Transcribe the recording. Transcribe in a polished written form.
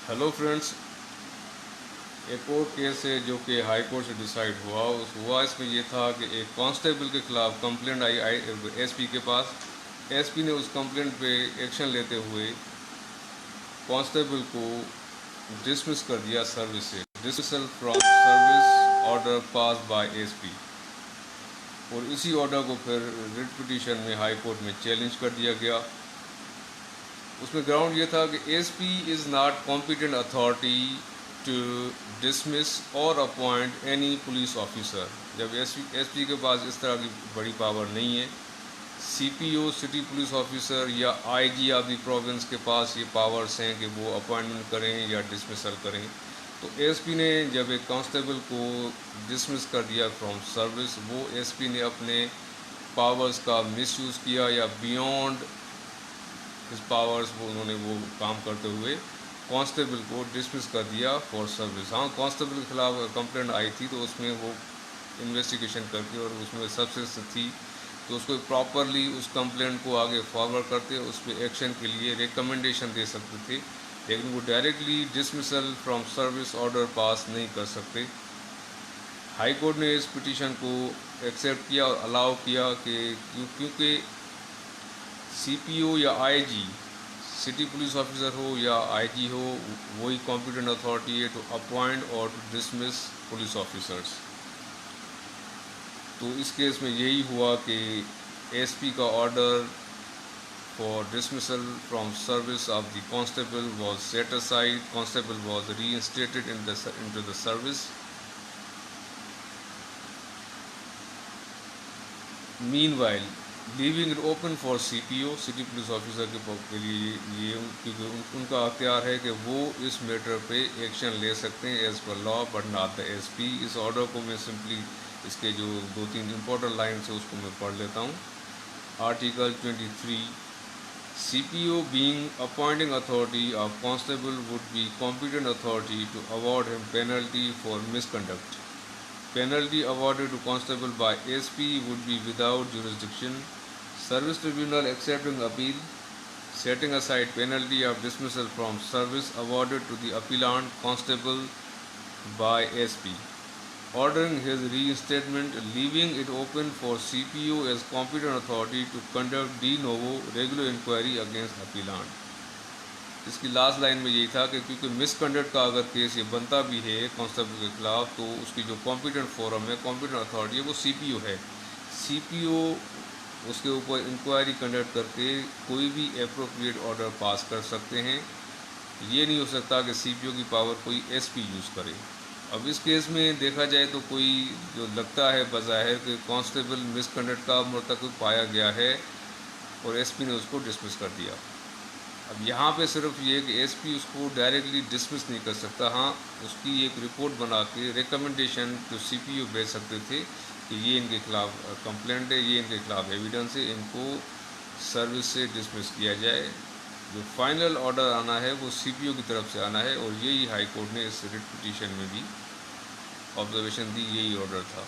Hello friends, एक और case है जो कि हाई कोर्ट से डिसाइड हुआ इसमें ये था कि एक कांस्टेबल के खिलाफ कंप्लेंट आई एसपी के पास। एसपी ने उस कंप्लेंट पे एक्शन लेते हुए कांस्टेबल को डिसमिस कर दिया सर्विस से। Dismissal from service order pass by SP, और इसी ऑर्डर को फिर रिट पिटीशन में हाई कोर्ट में चैलेंज कर दिया गया। उसमें ग्राउंड ये था कि SP is not competent authority to dismiss और अपॉइंट एनी पुलिस ऑफिसर। जब एसपी के पास इस तरह की बड़ी पावर नहीं है, सीपीओ सिटी पुलिस ऑफिसर या आईजी ऑफ द प्रोविंस के पास ये पावर्स हैं कि वो अपॉइंटमेंट करें या डिसमिसल करें। तो एसपी ने जब एक कांस्टेबल को डिसमिस कर दिया फ्रॉम सर्विस, वो एसपी ने अपने पावर्स का मिसयूज़ किया या बियॉन्ड हिज पावर्स उन्होंने वो काम करते हुए कांस्टेबल को डिसमिस कर दिया फॉर सर्विस। हाँ, कांस्टेबल के खिलाफ कंप्लेंट आई थी तो उसमें वो इन्वेस्टिगेशन करके और उसमें सब्सिडेंस थी तो उसको प्रॉपरली उस कंप्लेंट को आगे फॉरवर्ड करते उस पर एक्शन के लिए रिकमेंडेशन दे सकते थे, लेकिन वो directly dismissal from service order पास नहीं कर सकते। हाई कोर्ट ने इस पिटीशन को एक्सेप्ट किया और अलाउ किया कि क्योंकि सीपीओ या आईजी, सिटी पुलिस ऑफिसर हो या आईजी हो, वही कॉम्पिटेंट अथॉरिटी है टू अपॉइंट और टू डिसमिस पुलिस ऑफिसर्स। तो इस केस में यही हुआ कि एसपी का order for dismissal from service of the constable was set aside. Constable was reinstated into the service. Meanwhile leaving it open for CPO, city police officer के लिए ये क्योंकि उनका अख्तियार है कि वो इस मैटर पे एक्शन ले सकते हैं as per law, but not the SP. इस ऑर्डर को मैं सिंपली इसके जो 2-3 इंपॉर्टेंट लाइन्स है उसको मैं पढ़ लेता हूँ। Article 23, CPO being appointing authority of constable would be competent authority to award him penalty for misconduct. Penalty awarded to constable by SP would be without jurisdiction. Service tribunal accepting appeal, setting aside penalty of dismissal from service awarded to the appellant constable by SP, ordering his reinstatement, leaving it open for CPO as competent authority to conduct de novo regular inquiry against appellant. इसकी last line में यही था कि क्योंकि misconduct का अगर case ये बनता भी है कांस्टेबल के खिलाफ, तो उसकी जो कॉम्पिटेंट फोरम है, कॉम्पिटेंट अथॉरिटी है, वो सीपीओ है। सीपीओ उसके ऊपर इंक्वायरी कंडक्ट करके कोई भी एप्रोप्रिएट ऑर्डर पास कर सकते हैं। ये नहीं हो सकता कि सीपीओ की पावर कोई एसपी यूज़ करे। अब इस केस में देखा जाए तो कोई जो लगता है बज़ाहिर कि कांस्टेबल मिसकंडक्ट का मरतकब पाया गया है और एसपी ने उसको डिसमिस कर दिया। अब यहाँ पे सिर्फ ये कि एसपी उसको डायरेक्टली डिसमिस नहीं कर सकता। हाँ, उसकी एक रिपोर्ट बना के रिकमेंडेशन टू सीपीओ भेज सकते थे कि ये इनके खिलाफ कंप्लेंट है, ये इनके खिलाफ एविडेंस है, इनको सर्विस से डिसमिस किया जाए। जो फाइनल ऑर्डर आना है वो सीपीओ की तरफ से आना है, और यही हाई कोर्ट ने इस रिट पिटीशन में भी ऑब्जर्वेशन दी, यही ऑर्डर था।